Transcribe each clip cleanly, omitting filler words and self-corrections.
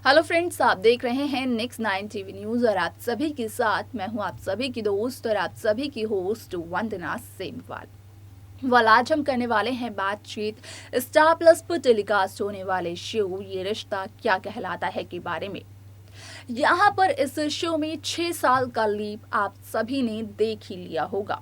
Hello friends, आप देख रहे हैं नेक्स्ट 9 टीवी न्यूज और आप सभी के साथ मैं हूं आप सभी की दोस्त और आप सभी की होस्ट वंदना सेमवाल। आज हम करने वाले हैं बातचीत स्टार प्लस पर टेलीकास्ट होने वाले शो ये रिश्ता क्या कहलाता है के बारे में। यहाँ पर इस शो में 6 साल का लीप आप सभी ने देख ही लिया होगा,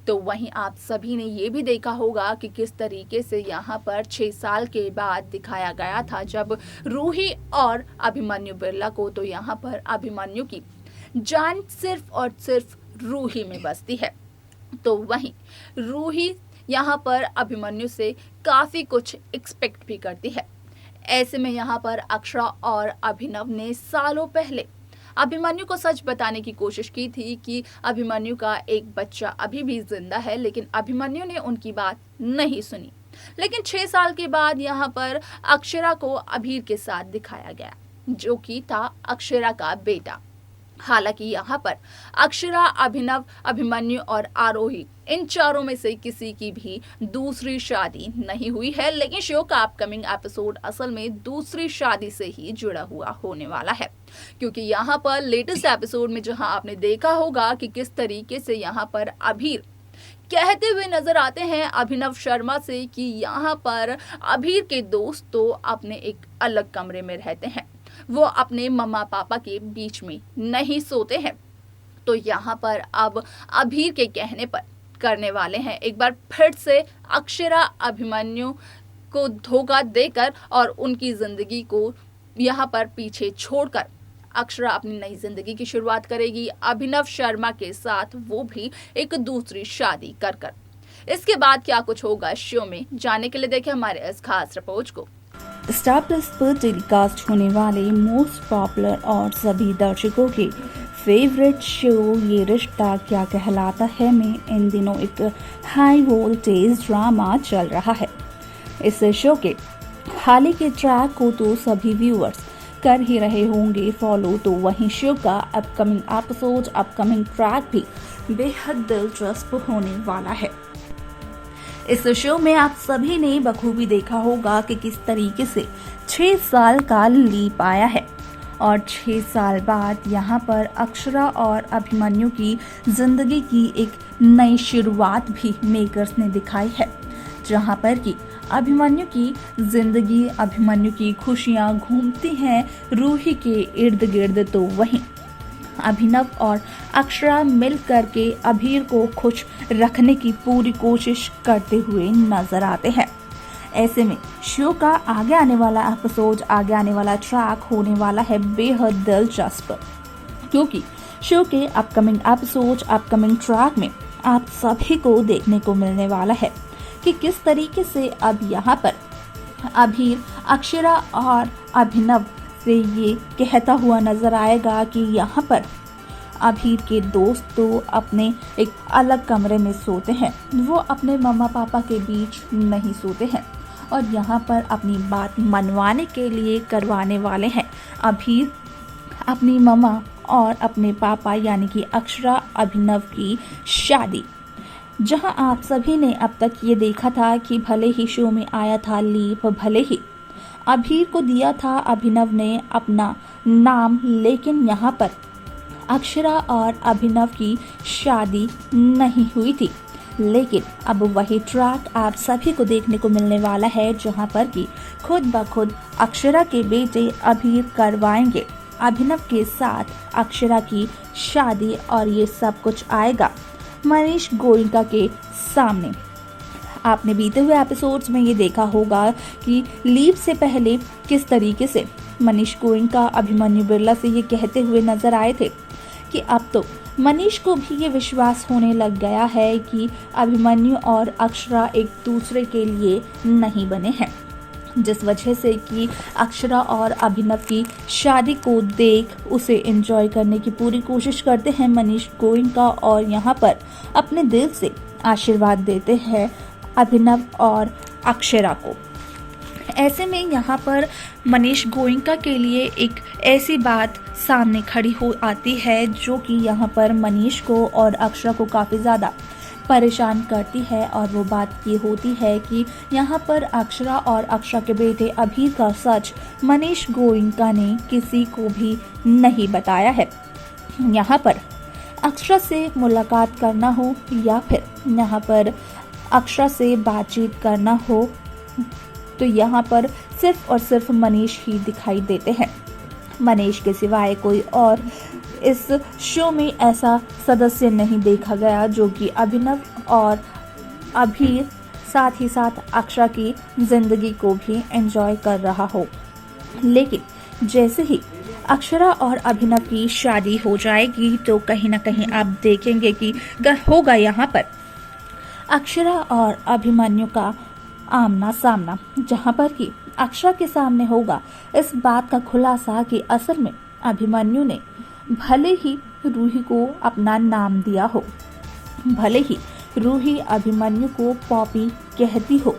तो वहीं आप सभी ने ये भी देखा होगा कि किस तरीके से यहाँ पर 6 साल के बाद दिखाया गया था जब रूही और अभिमन्यु बिरला को, तो यहाँ पर अभिमन्यु की जान सिर्फ और सिर्फ रूही में बसती है, तो वहीं रूही यहाँ पर अभिमन्यु से काफ़ी कुछ एक्सपेक्ट भी करती है। ऐसे में यहाँ पर अक्षरा और अभिनव ने सालों पहले अभिमन्यु को सच बताने की कोशिश की थी कि अभिमन्यु का एक बच्चा अभी भी जिंदा है, लेकिन अभिमन्यु ने उनकी बात नहीं सुनी। लेकिन 6 साल के बाद यहाँ पर अक्षरा को अभीर के साथ दिखाया गया, जो कि था अक्षरा का बेटा। हालांकि यहाँ पर अक्षरा, अभिनव, अभिमन्यु और आरोही इन चारों में से किसी की भी दूसरी शादी नहीं हुई है, लेकिन शो का अपकमिंग एपिसोड असल में दूसरी शादी से ही जुड़ा हुआ होने वाला है, क्योंकि यहाँ पर लेटेस्ट एपिसोड में जहाँ आपने देखा होगा कि किस तरीके से यहाँ पर अभीर कहते हुए नजर आते हैं अभिनव शर्मा से कि यहाँ पर अभीर के दोस्त तो अपने एक अलग कमरे में रहते हैं, वो अपने मम्मा पापा के बीच में नहीं सोते हैं। तो यहाँ पर अब अभीर के कहने पर करने वाले हैं एक बार फिर से अक्षरा अभिमन्यु को धोखा देकर और उनकी जिंदगी को यहाँ पर पीछे छोड़कर अक्षरा अपनी नई जिंदगी की शुरुआत करेगी अभिनव शर्मा के साथ, वो भी एक दूसरी शादी कर। इसके बाद क्या कुछ होगा शो में, जानने के लिए देखें हमारे इस खास रिपोर्ट को। स्टार प्लस पर टेलीकास्ट होने वाले मोस्ट पॉपुलर और सभी दर्शकों के फेवरेट शो ये रिश्ता क्या कहलाता है में इन दिनों एक हाई वोल्टेज ड्रामा चल रहा है। इस शो के हाल ही के ट्रैक को तो सभी व्यूअर्स कर ही रहे होंगे फॉलो, तो वहीं शो का अपकमिंग एपिसोड, अपकमिंग ट्रैक भी बेहद दिलचस्प होने वाला है। इस शो में आप सभी ने बखूबी देखा होगा कि किस तरीके से 6 साल का लीप आया है और 6 साल बाद यहाँ पर अक्षरा और अभिमन्यु की जिंदगी की एक नई शुरुआत भी मेकर्स ने दिखाई है, जहाँ पर कि अभिमन्यु की जिंदगी, अभिमन्यु की खुशियाँ घूमती हैं रूही के इर्द गिर्द, तो वहीं अभिनव और अक्षरा मिल करके अभीर को खुश रखने की पूरी कोशिश करते हुए नजर आते हैं। ऐसे में शो का आगे आने वाला एपिसोड, आगे आने वाला ट्रैक होने वाला है बेहद दिलचस्प, क्योंकि शो के अपकमिंग एपिसोड, अपकमिंग ट्रैक में आप सभी को देखने को मिलने वाला है कि किस तरीके से अब यहाँ पर अभीर अक्षरा और अभिनव से ये कहता हुआ नजर आएगा कि यहाँ पर अभीर के दोस्त तो अपने एक अलग कमरे में सोते हैं, वो अपने मम्मा पापा के बीच नहीं सोते हैं और यहाँ पर अपनी बात मनवाने के लिए करवाने वाले हैं अभीर अपनी मम्मा और अपने पापा यानी कि अक्षरा अभिनव की शादी। जहां आप सभी ने अब तक ये देखा था कि भले ही शो में आया था लीप, भले ही अभीर को दिया था अभिनव ने अपना नाम, लेकिन यहाँ पर अक्षरा और अभिनव की शादी नहीं हुई थी। लेकिन अब वही ट्रैक आप सभी को देखने को मिलने वाला है, जहाँ पर कि खुद ब खुद अक्षरा के बेटे अभीर करवाएंगे अभिनव के साथ अक्षरा की शादी और ये सब कुछ आएगा मनीष गोयनका के सामने। आपने बीते हुए एपिसोड्स में ये देखा होगा कि लीप से पहले किस तरीके से मनीष गोयनका अभिमन्यु बिरला से ये कहते हुए नजर आए थे कि अब तो मनीष को भी ये विश्वास होने लग गया है कि अभिमन्यु और अक्षरा एक दूसरे के लिए नहीं बने हैं, जिस वजह से कि अक्षरा और अभिनव की शादी को देख उसे एंजॉय करने की पूरी कोशिश करते हैं मनीष गोयनका और यहाँ पर अपने दिल से आशीर्वाद देते हैं अभिनव और अक्षरा को। ऐसे में यहाँ पर मनीष गोयनका के लिए एक ऐसी बात सामने खड़ी हो आती है जो कि यहाँ पर मनीष को और अक्षरा को काफ़ी ज़्यादा परेशान करती है और वो बात ये होती है कि यहाँ पर अक्षरा और अक्षरा के बेटे अभी का सच मनीष गोयनका ने किसी को भी नहीं बताया है। यहाँ पर अक्षरा से मुलाकात करना हो या फिर यहाँ पर अक्षरा से बातचीत करना हो तो यहाँ पर सिर्फ और सिर्फ मनीष ही दिखाई देते हैं। मनीष के सिवाय कोई और इस शो में ऐसा सदस्य नहीं देखा गया जो कि अभिनव और अभी साथ ही साथ अक्षरा की जिंदगी को भी एंजॉय कर रहा हो। लेकिन जैसे ही अक्षरा और अभिनव की शादी हो जाएगी तो कहीं ना कहीं आप देखेंगे कि होगा यहाँ पर अक्षरा और अभिमन्यु का आमना सामना, जहाँ पर कि अक्षरा के सामने होगा इस बात का खुलासा कि असल में अभिमन्यु ने भले ही रूही को अपना नाम दिया हो, भले ही रूही अभिमन्यु को पॉपी कहती हो,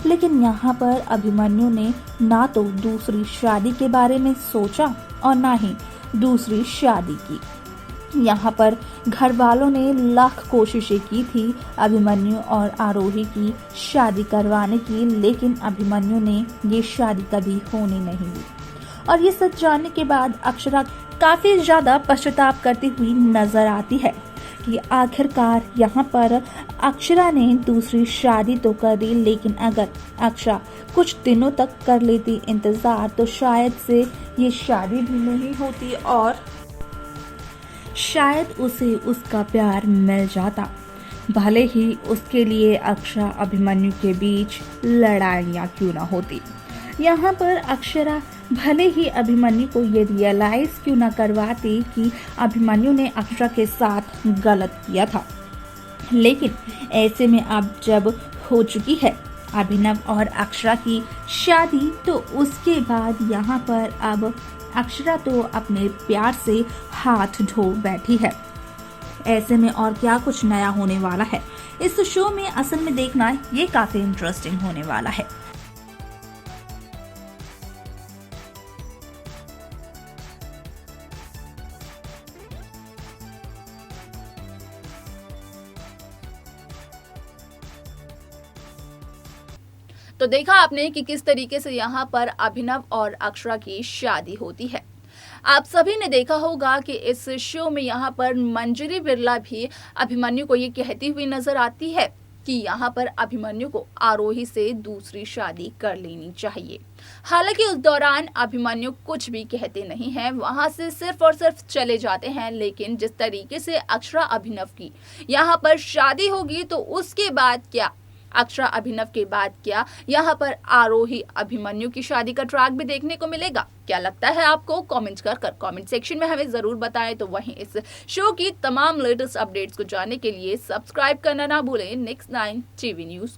लेकिन यहाँ पर अभिमन्यु ने ना तो दूसरी शादी के बारे में सोचा और ना ही दूसरी शादी की। यहाँ पर घर वालों ने लाख कोशिशें की थी अभिमन्यु और आरोही की शादी करवाने की, लेकिन अभिमन्यु ने ये शादी कभी होने नहीं दी। और ये सच जानने के बाद अक्षरा काफी ज्यादा पश्चाताप करती हुई नजर आती है कि आखिरकार यहाँ पर अक्षरा ने दूसरी शादी तो कर दी, लेकिन अगर अक्षरा कुछ दिनों तक कर लेती इंतजार तो शायद से ये शादी भी नहीं होती और शायद उसे उसका प्यार मिल जाता। भले ही उसके लिए अक्षरा अभिमन्यु के बीच लड़ाइयाँ क्यों ना होती। यहाँ पर अक्षरा भले ही अभिमन्यु को ये रियलाइज क्यों ना करवाती कि अभिमन्यु ने अक्षरा के साथ गलत किया था, लेकिन ऐसे में अब जब हो चुकी है अभिनव और अक्षरा की शादी तो उसके बाद यहाँ पर अब अक्षरा तो अपने प्यार से हाथ धो बैठी है। ऐसे में और क्या कुछ नया होने वाला है इस शो में असल में देखना ये काफी इंटरेस्टिंग होने वाला है। तो देखा आपने कि किस तरीके से यहाँ पर अभिनव और अक्षरा की शादी होती है। आप सभी ने देखा होगा कि इस शो में यहाँ पर मंजरी बिरला भी अभिमन्यु को ये कहती हुई नजर आती है कि यहाँ पर अभिमन्यु को आरोही से दूसरी शादी कर लेनी चाहिए। हालांकि उस दौरान अभिमन्यु कुछ भी कहते नहीं हैं, वहां से सिर्फ और सिर्फ चले जाते हैं। लेकिन जिस तरीके से अक्षरा अभिनव की यहाँ पर शादी होगी तो उसके बाद क्या, अक्षरा अभिनव के बाद क्या यहाँ पर आरोही अभिमन्यु की शादी का ट्रैक भी देखने को मिलेगा? क्या लगता है आपको? कमेंट कर कमेंट सेक्शन में हमें जरूर बताएं। तो वहीं इस शो की तमाम लेटेस्ट अपडेट्स को जानने के लिए सब्सक्राइब करना ना भूलें Next 9 TV न्यूज को।